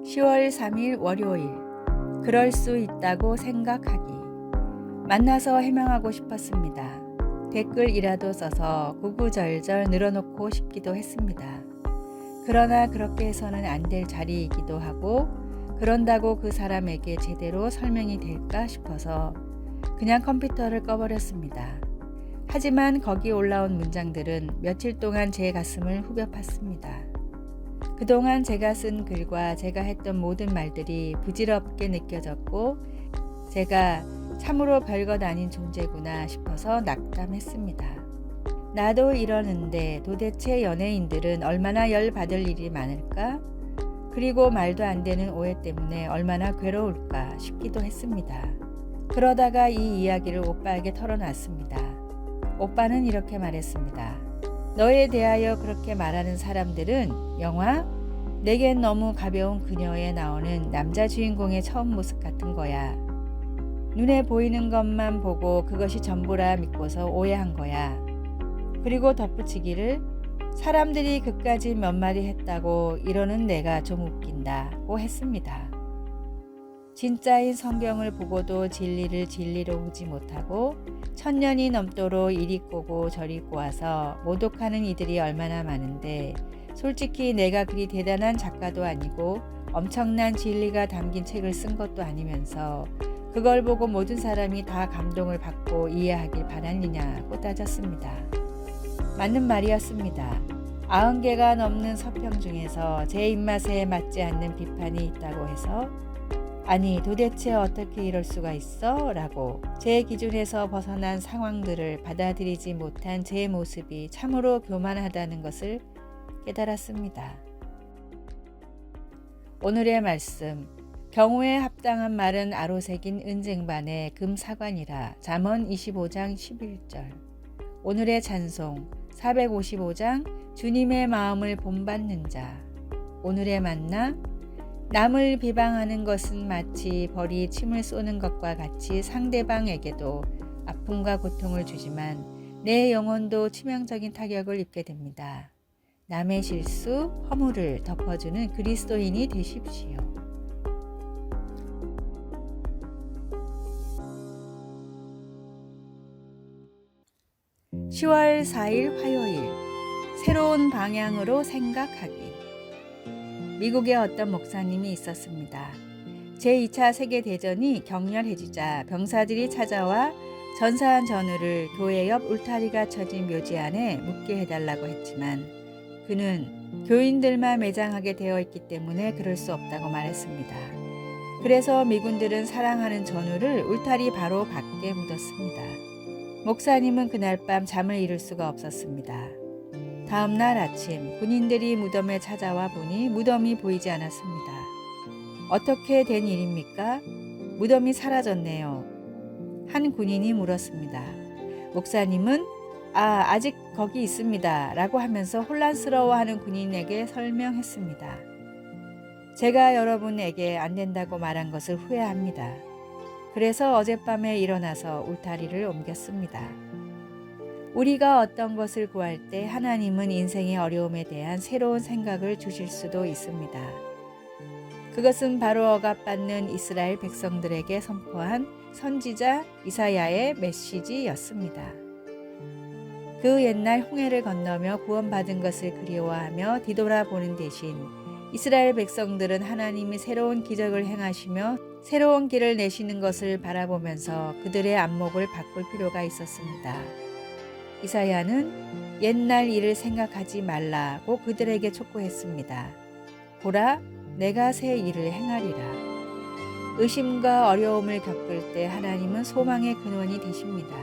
10월 3일 월요일. 그럴 수 있다고 생각하기. 만나서 해명하고 싶었습니다. 댓글이라도 써서 구구절절 늘어놓고 싶기도 했습니다. 그러나 그렇게 해서는 안 될 자리이기도 하고 그런다고 그 사람에게 제대로 설명이 될까 싶어서 그냥 컴퓨터를 꺼버렸습니다. 하지만 거기 올라온 문장들은 며칠 동안 제 가슴을 후벼 팠습니다. 그동안 제가 쓴 글과 제가 했던 모든 말들이 부질없게 느껴졌고 제가 참으로 별것 아닌 존재구나 싶어서 낙담했습니다. 나도 이러는데 도대체 연예인들은 얼마나 열받을 일이 많을까? 그리고 말도 안 되는 오해 때문에 얼마나 괴로울까 싶기도 했습니다. 그러다가 이 이야기를 오빠에게 털어놨습니다. 오빠는 이렇게 말했습니다. 너에 대하여 그렇게 말하는 사람들은 영화 내겐 너무 가벼운 그녀에 나오는 남자 주인공의 처음 모습 같은 거야. 눈에 보이는 것만 보고 그것이 전부라 믿고서 오해한 거야. 그리고 덧붙이기를 사람들이 그까지 몇 마디 했다고 이러는 내가 좀 웃긴다고 했습니다. 진짜인 성경을 보고도 진리를 진리로 보지 못하고 1000년이 넘도록 이리 꼬고 저리 꼬아서 모독하는 이들이 얼마나 많은데 솔직히 내가 그리 대단한 작가도 아니고 엄청난 진리가 담긴 책을 쓴 것도 아니면서 그걸 보고 모든 사람이 다 감동을 받고 이해하길 바라느냐고 따졌습니다. 맞는 말이었습니다. 90개가 넘는 서평 중에서 제 입맛에 맞지 않는 비판이 있다고 해서 아니 도대체 어떻게 이럴 수가 있어? 라고 제 기준에서 벗어난 상황들을 받아들이지 못한 제 모습이 참으로 교만하다는 것을 깨달았습니다. 오늘의 말씀. 경우에 합당한 말은 아로새긴 은쟁반의 금사관이라. 잠언 25장 11절. 오늘의 찬송 455장 주님의 마음을 본받는 자. 오늘의 만나 남을 비방하는 것은 마치 벌이 침을 쏘는 것과 같이 상대방에게도 아픔과 고통을 주지만 내 영혼도 치명적인 타격을 입게 됩니다. 남의 실수, 허물을 덮어주는 그리스도인이 되십시오. (10월 4일) 화요일. 새로운 방향으로 생각하기. 미국에 어떤 목사님이 있었습니다. 제2차 세계대전이 격렬해지자 병사들이 찾아와 전사한 전우를 교회 옆 울타리가 쳐진 묘지 안에 묻게 해달라고 했지만 그는 교인들만 매장하게 되어 있기 때문에 그럴 수 없다고 말했습니다. 그래서 미군들은 사랑하는 전우를 울타리 바로 밖에 묻었습니다. 목사님은 그날 밤 잠을 이룰 수가 없었습니다. 다음 날 아침 군인들이 무덤에 찾아와 보니 무덤이 보이지 않았습니다. 어떻게 된 일입니까? 무덤이 사라졌네요. 한 군인이 물었습니다. 목사님은 아직 거기 있습니다 라고 하면서 혼란스러워하는 군인에게 설명했습니다. 제가 여러분에게 안 된다고 말한 것을 후회합니다. 그래서 어젯밤에 일어나서 울타리를 옮겼습니다. 우리가 어떤 것을 구할 때 하나님은 인생의 어려움에 대한 새로운 생각을 주실 수도 있습니다. 그것은 바로 억압받는 이스라엘 백성들에게 선포한 선지자 이사야의 메시지였습니다. 그 옛날 홍해를 건너며 구원받은 것을 그리워하며 뒤돌아보는 대신 이스라엘 백성들은 하나님이 새로운 기적을 행하시며 새로운 길을 내시는 것을 바라보면서 그들의 안목을 바꿀 필요가 있었습니다. 이사야는 옛날 일을 생각하지 말라고 그들에게 촉구했습니다. 보라, 내가 새 일을 행하리라. 의심과 어려움을 겪을 때 하나님은 소망의 근원이 되십니다.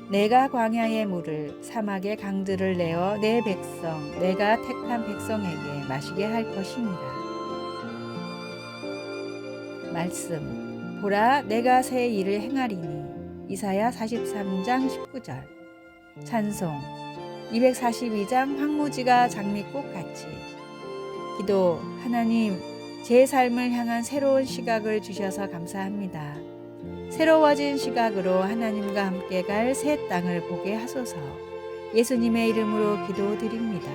내가 광야의 물을 사막의 강들을 내어 내 백성, 내가 택한 백성에게 마시게 할 것입니다. 말씀. 보라, 내가 새 일을 행하리니. 이사야 43장 19절. 찬송. 242장 황무지가 장미꽃같이. 기도. 하나님, 제 삶을 향한 새로운 시각을 주셔서 감사합니다. 새로워진 시각으로 하나님과 함께 갈 새 땅을 보게 하소서. 예수님의 이름으로 기도드립니다.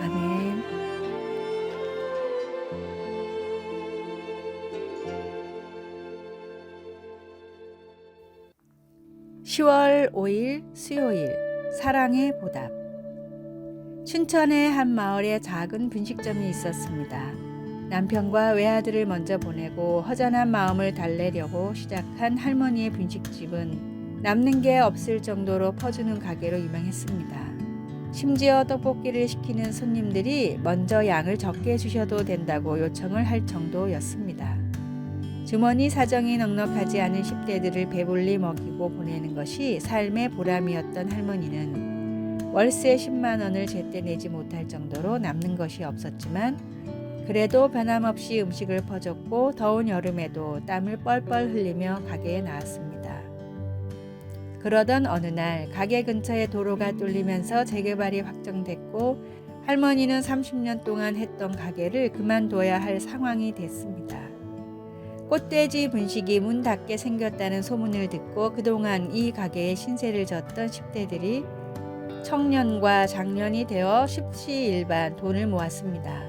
아멘. 10월 5일 수요일 사랑의 보답. 춘천의 한 마을에 작은 분식점이 있었습니다. 남편과 외아들을 먼저 보내고 허전한 마음을 달래려고 시작한 할머니의 분식집은 남는 게 없을 정도로 퍼주는 가게로 유명했습니다. 심지어 떡볶이를 시키는 손님들이 먼저 양을 적게 주셔도 된다고 요청을 할 정도였습니다. 주머니 사정이 넉넉하지 않은 10대들을 배불리 먹이고 보내는 것이 삶의 보람이었던 할머니는 월세 10만 원을 제때 내지 못할 정도로 남는 것이 없었지만 그래도 변함없이 음식을 퍼줬고 더운 여름에도 땀을 뻘뻘 흘리며 가게에 나왔습니다. 그러던 어느 날 가게 근처에 도로가 뚫리면서 재개발이 확정됐고 할머니는 30년 동안 했던 가게를 그만둬야 할 상황이 됐습니다. 꽃돼지 분식이 문 닫게 생겼다는 소문을 듣고 그동안 이 가게에 신세를 졌던 10대들이 청년과 장년이 되어 십시일반 돈을 모았습니다.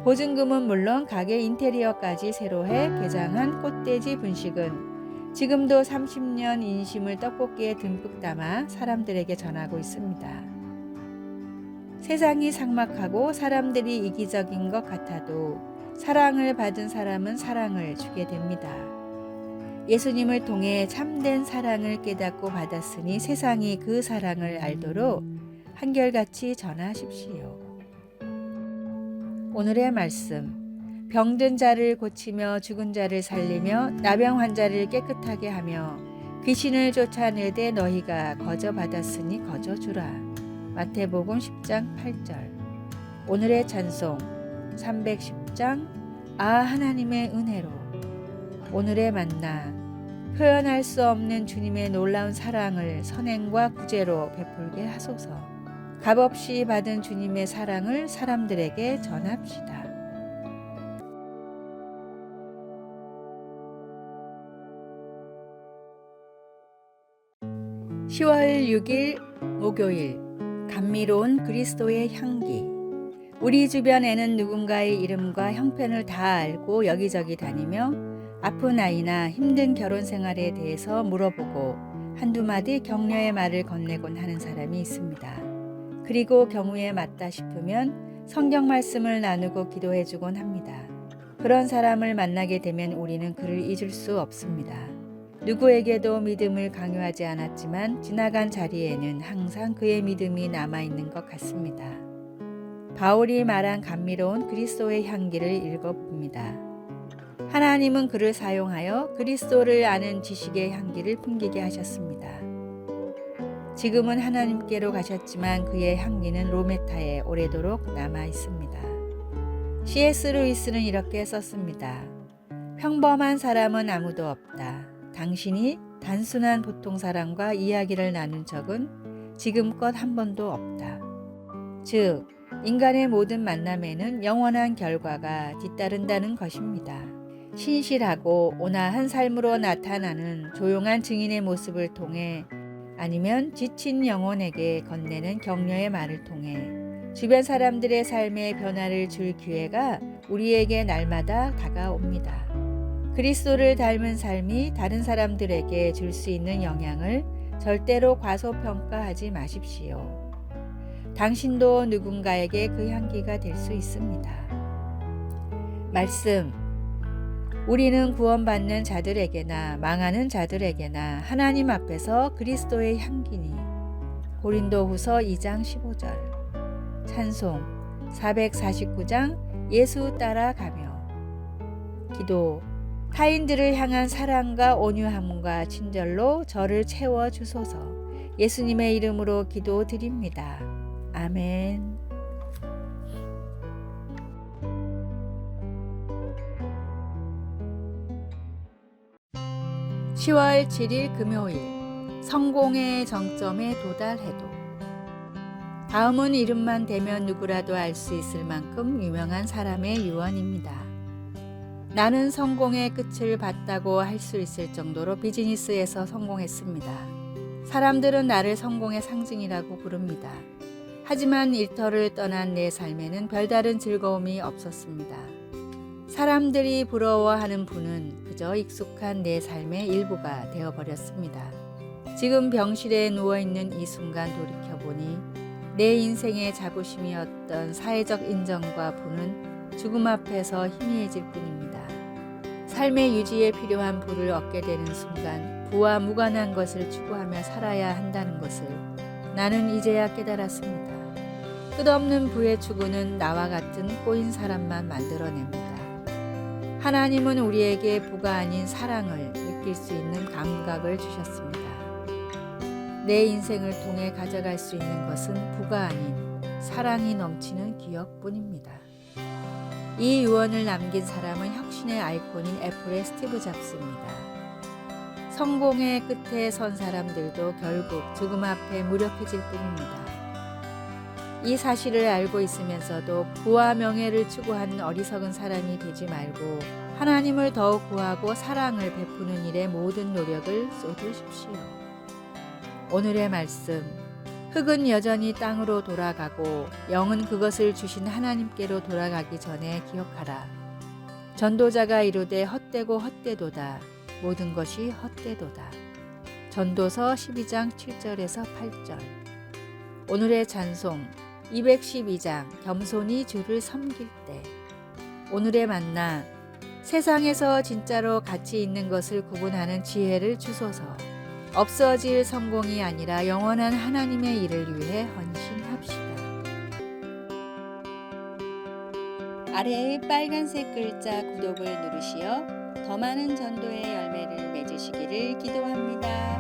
보증금은 물론 가게 인테리어까지 새로 해 개장한 꽃돼지 분식은 지금도 30년 인심을 떡볶이에 듬뿍 담아 사람들에게 전하고 있습니다. 세상이 삭막하고 사람들이 이기적인 것 같아도 사랑을 받은 사람은 사랑을 주게 됩니다. 예수님을 통해 참된 사랑을 깨닫고 받았으니 세상이 그 사랑을 알도록 한결같이 전하십시오. 오늘의 말씀. 병든 자를 고치며 죽은 자를 살리며 나병 환자를 깨끗하게 하며 귀신을 쫓아내되 너희가 거저 받았으니 거저 주라. 마태복음 10장 8절. 오늘의 찬송 310장 하나님의 은혜로. 오늘의 만나. 표현할 수 없는 주님의 놀라운 사랑을 선행과 구제로 베풀게 하소서. 값없이 받은 주님의 사랑을 사람들에게 전합시다. (10월 6일) 목요일. 감미로운 그리스도의 향기. 우리 주변에는 누군가의 이름과 형편을 다 알고 여기저기 다니며 아픈 아이나 힘든 결혼 생활에 대해서 물어보고 한두 마디 격려의 말을 건네곤 하는 사람이 있습니다. 그리고 경우에 맞다 싶으면 성경 말씀을 나누고 기도해주곤 합니다. 그런 사람을 만나게 되면 우리는 그를 잊을 수 없습니다. 누구에게도 믿음을 강요하지 않았지만 지나간 자리에는 항상 그의 믿음이 남아있는 것 같습니다. 바울이 말한 감미로운 그리스도의 향기를 읽어봅니다. 하나님은 그를 사용하여 그리스도를 아는 지식의 향기를 풍기게 하셨습니다. 지금은 하나님께로 가셨지만 그의 향기는 로메타에 오래도록 남아 있습니다. C.S. 루이스는 이렇게 썼습니다. 평범한 사람은 아무도 없다. 당신이 단순한 보통 사람과 이야기를 나눈 적은 지금껏 한 번도 없다. 즉, 인간의 모든 만남에는 영원한 결과가 뒤따른다는 것입니다. 신실하고 온화한 삶으로 나타나는 조용한 증인의 모습을 통해 아니면 지친 영혼에게 건네는 격려의 말을 통해 주변 사람들의 삶에 변화를 줄 기회가 우리에게 날마다 다가옵니다. 그리스도를 닮은 삶이 다른 사람들에게 줄 수 있는 영향을 절대로 과소평가하지 마십시오. 당신도 누군가에게 그 향기가 될 수 있습니다. 말씀. 우리는 구원받는 자들에게나 망하는 자들에게나 하나님 앞에서 그리스도의 향기니. 고린도후서 2장 15절. 찬송 449장 예수 따라가며. 기도. 타인들을 향한 사랑과 온유함과 친절로 저를 채워주소서. 예수님의 이름으로 기도드립니다. 아멘. 10월 7일 금요일. 성공의 정점에 도달해도. 다음은 이름만 대면 누구라도 알 수 있을 만큼 유명한 사람의 유언입니다. 나는 성공의 끝을 봤다고 할 수 있을 정도로 비즈니스에서 성공했습니다. 사람들은 나를 성공의 상징이라고 부릅니다. 하지만 일터를 떠난 내 삶에는 별다른 즐거움이 없었습니다. 사람들이 부러워하는 분은 그저 익숙한 내 삶의 일부가 되어버렸습니다. 지금 병실에 누워있는 이 순간 돌이켜보니 내 인생의 자부심이었던 사회적 인정과 부는 죽음 앞에서 희미해질 뿐입니다. 삶의 유지에 필요한 부를 얻게 되는 순간 부와 무관한 것을 추구하며 살아야 한다는 것을 나는 이제야 깨달았습니다. 끝없는 부의 추구는 나와 같은 꼬인 사람만 만들어냅니다. 하나님은 우리에게 부가 아닌 사랑을 느낄 수 있는 감각을 주셨습니다. 내 인생을 통해 가져갈 수 있는 것은 부가 아닌 사랑이 넘치는 기억뿐입니다. 이 유언을 남긴 사람은 혁신의 아이콘인 애플의 스티브 잡스입니다. 성공의 끝에 선 사람들도 결국 죽음 앞에 무력해질 뿐입니다. 이 사실을 알고 있으면서도 부와 명예를 추구하는 어리석은 사람이 되지 말고 하나님을 더욱 구하고 사랑을 베푸는 일에 모든 노력을 쏟으십시오. 오늘의 말씀, 흙은 여전히 땅으로 돌아가고 영은 그것을 주신 하나님께로 돌아가기 전에 기억하라. 전도자가 이르되 헛되고 헛되도다. 모든 것이 헛되도다. 전도서 12장 7절에서 8절. 오늘의 찬송 212장 겸손히 주를 섬길 때. 오늘의 만나 세상에서 진짜로 가치 있는 것을 구분하는 지혜를 주소서. 없어질 성공이 아니라 영원한 하나님의 일을 위해 헌신합시다. 아래의 빨간색 글자 구독을 누르시어 더 많은 전도의 열매를 맺으시기를 기도합니다.